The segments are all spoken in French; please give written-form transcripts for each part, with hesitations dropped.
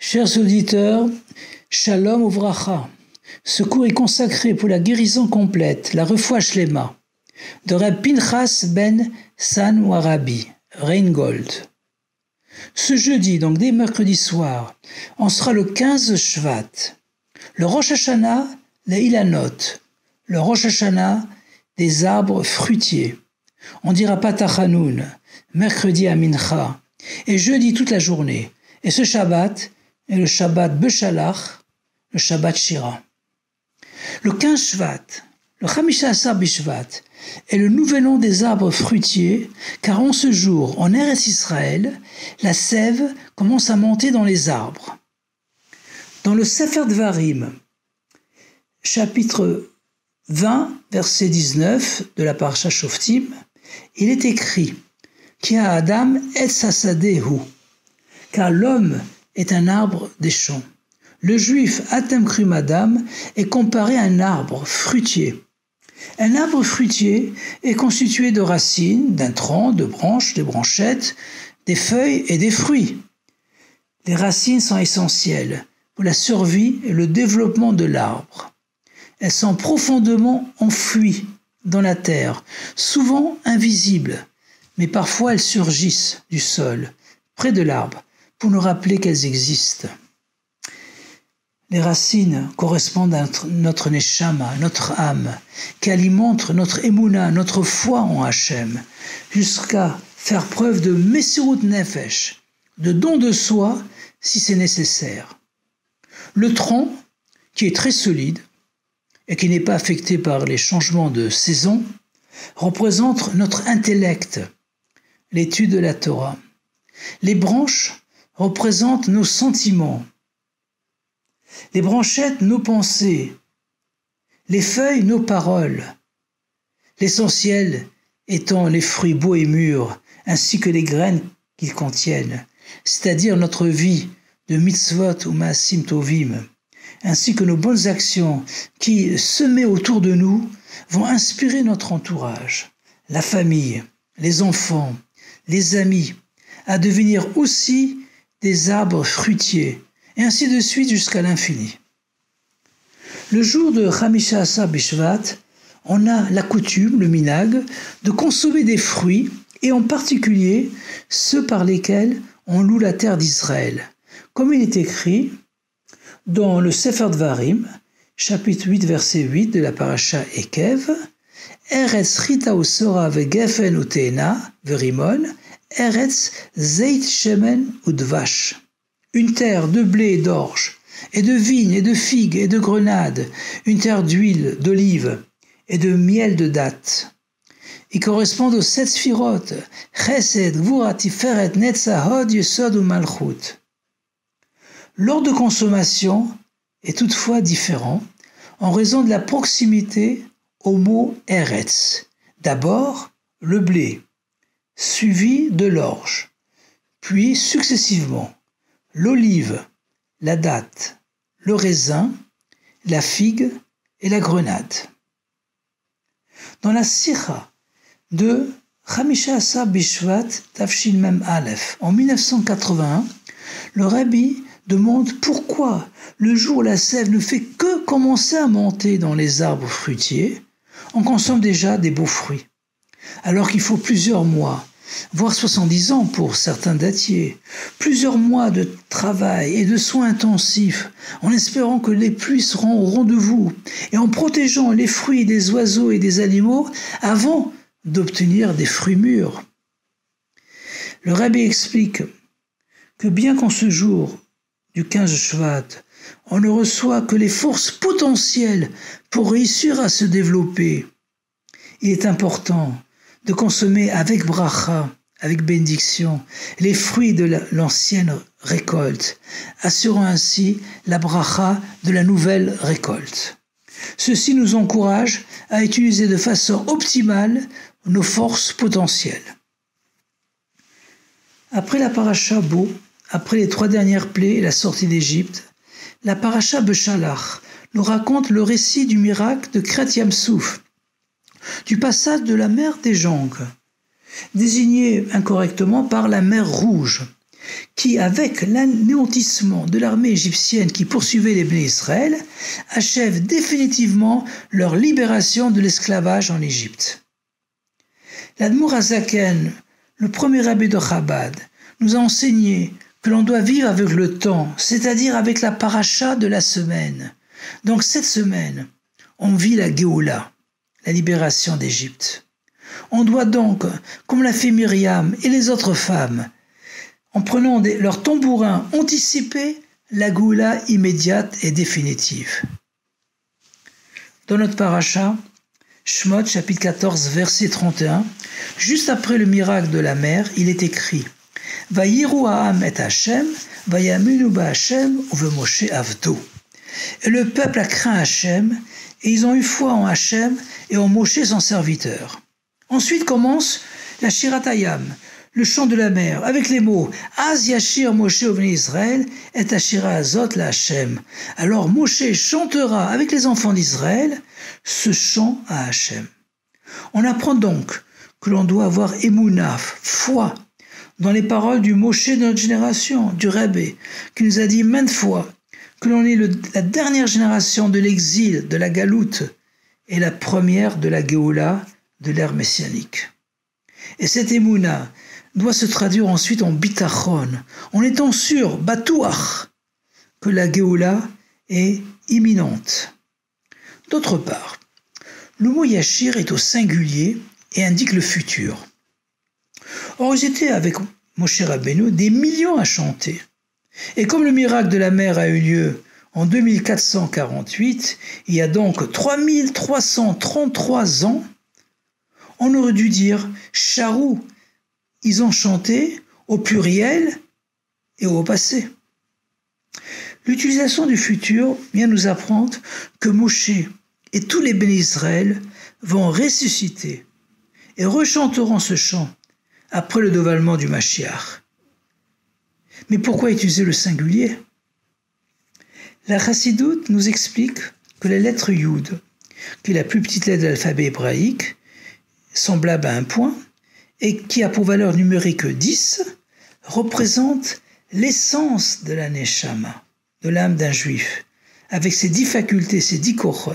Chers auditeurs, Shalom Uvracha. Ce cours est consacré pour la guérison complète, la refoua shlema, de Reb Pinchas ben Sanwarabi, Reingold. Ce jeudi, donc dès mercredi soir, on sera le 15 Shvat. Le Rosh Hashanah, les Ilanot. Le Rosh Hashanah, des arbres fruitiers. On dira Patachanoun, mercredi à Mincha, et jeudi toute la journée. Et ce Shabbat est le Shabbat Beshalach, le Shabbat Shira. Le 15 Shvat, le Chamisha Asar Bishvat, est le nouvel an des arbres fruitiers, car en ce jour, en Eretz Israël, la sève commence à monter dans les arbres. Dans le Sefer Dvarim, chapitre 20, verset 19 de la Parasha Shoftim, il est écrit « Ki ha'adam etz hasadehu » car l'homme est un arbre des champs. Le juif Atem Krum Adam est comparé à un arbre fruitier. Un arbre fruitier est constitué de racines, d'un tronc, de branches, des branchettes, des feuilles et des fruits. Les racines sont essentielles pour la survie et le développement de l'arbre. Elles sont profondément enfouies dans la terre, souvent invisibles, mais parfois elles surgissent du sol, près de l'arbre, pour nous rappeler qu'elles existent. Les racines correspondent à notre neshama, notre âme, qui alimente notre émouna, notre foi en Hachem, jusqu'à faire preuve de mesirut nefesh, de don de soi si c'est nécessaire. Le tronc, qui est très solide et qui n'est pas affecté par les changements de saison, représente notre intellect, l'étude de la Torah. Les branches représentent nos sentiments, les branchettes nos pensées, les feuilles nos paroles, l'essentiel étant les fruits beaux et mûrs, ainsi que les graines qu'ils contiennent, c'est-à-dire notre vie de mitzvot ou maasim tovim, ainsi que nos bonnes actions qui, semées autour de nous, vont inspirer notre entourage, la famille, les enfants, les amis, à devenir aussi des arbres fruitiers, et ainsi de suite jusqu'à l'infini. Le jour de Chamisha Asar Bishvat, on a la coutume, le minag, de consommer des fruits, et en particulier ceux par lesquels on loue la terre d'Israël. Comme il est écrit dans le Sefer Dvarim, chapitre 8, verset 8 de la Parasha Ekev, Eretz chita usora vegefen uteena verimon, Eretz zeit shemen udvash. Une terre de blé et d'orge, et de vignes et de figues et de grenades, une terre d'huile, d'olive et de miel de dattes. Ils correspondent aux 7 sphirotes, Chesed, Gvura, Tiferet, Netzah, Hod, Yesod ou Malchut. L'ordre de consommation est toutefois différent en raison de la proximité au mot Eretz. D'abord, le blé, suivi de l'orge, puis successivement l'olive, la datte, le raisin, la figue et la grenade. Dans la Sikha de Chamisha Asar Bishvat Tafshin Mem Aleph en 1981, le Rabbi demande pourquoi le jour où la sève ne fait que commencer à monter dans les arbres fruitiers, on consomme déjà des beaux fruits, alors qu'il faut plusieurs mois, voire 70 ans pour certains dattiers, plusieurs mois de travail et de soins intensifs, en espérant que les pluies seront au rendez-vous et en protégeant les fruits des oiseaux et des animaux avant d'obtenir des fruits mûrs. Le Rabbi explique que bien qu'en ce jour du 15 Shvat, on ne reçoit que les forces potentielles pour réussir à se développer, il est important de consommer avec bracha, avec bénédiction, les fruits de l'ancienne récolte, assurant ainsi la bracha de la nouvelle récolte. Ceci nous encourage à utiliser de façon optimale nos forces potentielles. Après la paracha Bo, après les 3 dernières plaies et la sortie d'Égypte, la paracha Beshalach nous raconte le récit du miracle de Kriyat Yam-Souf, du passage de la mer des Jonques, désignée incorrectement par la mer Rouge, qui, avec l'anéantissement de l'armée égyptienne qui poursuivait les Béné Israël, achève définitivement leur libération de l'esclavage en Égypte. L'Admour HaZaken, le premier rabbin de Chabad, nous a enseigné que l'on doit vivre avec le temps, c'est-à-dire avec la paracha de la semaine. Donc cette semaine, on vit la Géoula, la libération d'Égypte. On doit donc, comme l'a fait Myriam et les autres femmes, en prenant leurs tambourins, anticiper la Géoula immédiate et définitive. Dans notre paracha, Shemot, chapitre 14, verset 31, juste après le miracle de la mer, il est écrit « Vayiru ha'am et Hashem, vayaminu ba'Hashem uve Moshe avdo » Et le peuple a craint Hachem, et ils ont eu foi en Hachem et en Moshe son serviteur. Ensuite commence la Shirat Hayam, le chant de la mer, avec les mots « Az yashir Moshe ovnei Israël et Ashira azot la Hachem ». Alors Moshe chantera avec les enfants d'Israël ce chant à Hachem. On apprend donc que l'on doit avoir émouna, foi, dans les paroles du Moshe de notre génération, du Rebbe, qui nous a dit maintes fois que l'on est la dernière génération de l'exil, de la galoute, et la première de la Géoula, de l'ère messianique. Et cette émouna doit se traduire ensuite en bitachon, en étant sûr, batouach, que la Géoula est imminente. D'autre part, le mot Yashir est au singulier et indique le futur. Or, ils étaient avec Moshe Rabbeinu des millions à chanter. Et comme le miracle de la mer a eu lieu en 2448, il y a donc 3333 ans, on aurait dû dire « Charou », ils ont chanté au pluriel et au passé. L'utilisation du futur vient nous apprendre que Moshe et tous les bénis Israël vont ressusciter et rechanteront ce chant après le dévoilement du Mashiach. Mais pourquoi utiliser le singulier? La Chassidoute nous explique que la lettre Yud, qui est la plus petite lettre de l'alphabet hébraïque, semblable à un point, et qui a pour valeur numérique 10, représente l'essence de la Neshama, de l'âme d'un juif, avec ses 10 facultés, ses 10 kochot.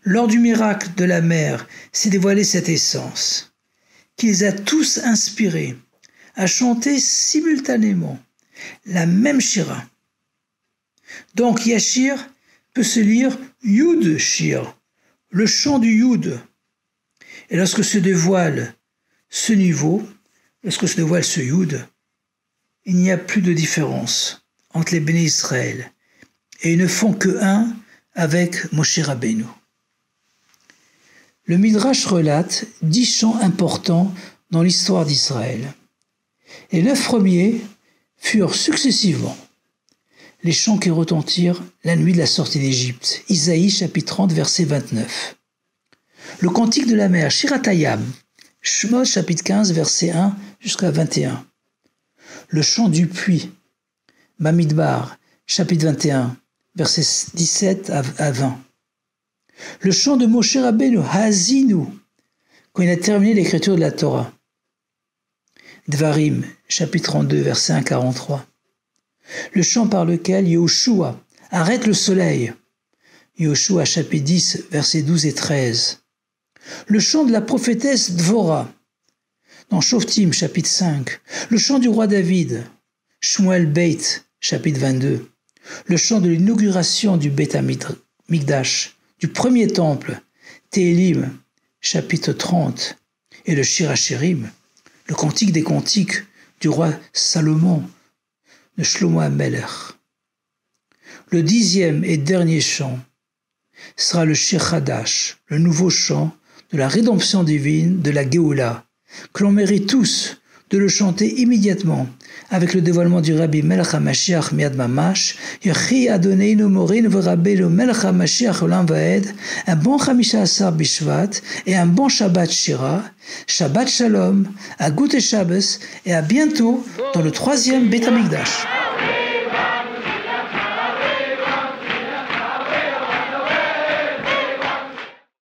Lors du miracle de la mer, s'est dévoilée cette essence, qui les a tous inspirés à chanter simultanément la même shira. Donc Yashir peut se lire Yud Shir, le chant du Yud. Et lorsque se dévoile ce niveau, lorsque se dévoile ce Yud, il n'y a plus de différence entre les bénis Israël et ils ne font que un avec Moshe Rabbeinu. Le Midrash relate 10 chants importants dans l'histoire d'Israël. Les 9 premiers furent successivement les chants qui retentirent la nuit de la sortie d'Égypte. Isaïe, chapitre 30, verset 29. Le cantique de la mer, Shirat Hayam, Shemot, chapitre 15, verset 1 jusqu'à 21. Le chant du puits, Bamidbar, chapitre 21, verset 17 à 20. Le chant de Moshe Rabbeinu, Hazinu, quand il a terminé l'écriture de la Torah. Dvarim, chapitre 32, verset 1 à 43. Le chant par lequel Yehoshua arrête le soleil. Yehoshua, chapitre 10, versets 12 et 13. Le chant de la prophétesse Dvorah, dans Shoftim, chapitre 5. Le chant du roi David, Shmuel Beit, chapitre 22. Le chant de l'inauguration du Beit Mikdash, du premier temple, Télim, chapitre 30. Et le Shir HaShirim, le cantique des cantiques du roi Salomon, de Shlomo HaMelech. Le 10e et dernier chant sera le Shir Hadash, le nouveau chant de la rédemption divine, de la Géoula, que l'on mérite tous de le chanter immédiatement avec le dévoilement du Rabbi Melech HaMashiach Miad Mamash, Yechi Adoneinu Morin V'Rabbeinu Melech HaMashiach Olam Vaed, un bon 15 Bishvat et un bon Shabbat Shira, Shabbat Shalom, à Goût et Shabbos et à bientôt dans le 3e Beit HaMikdash.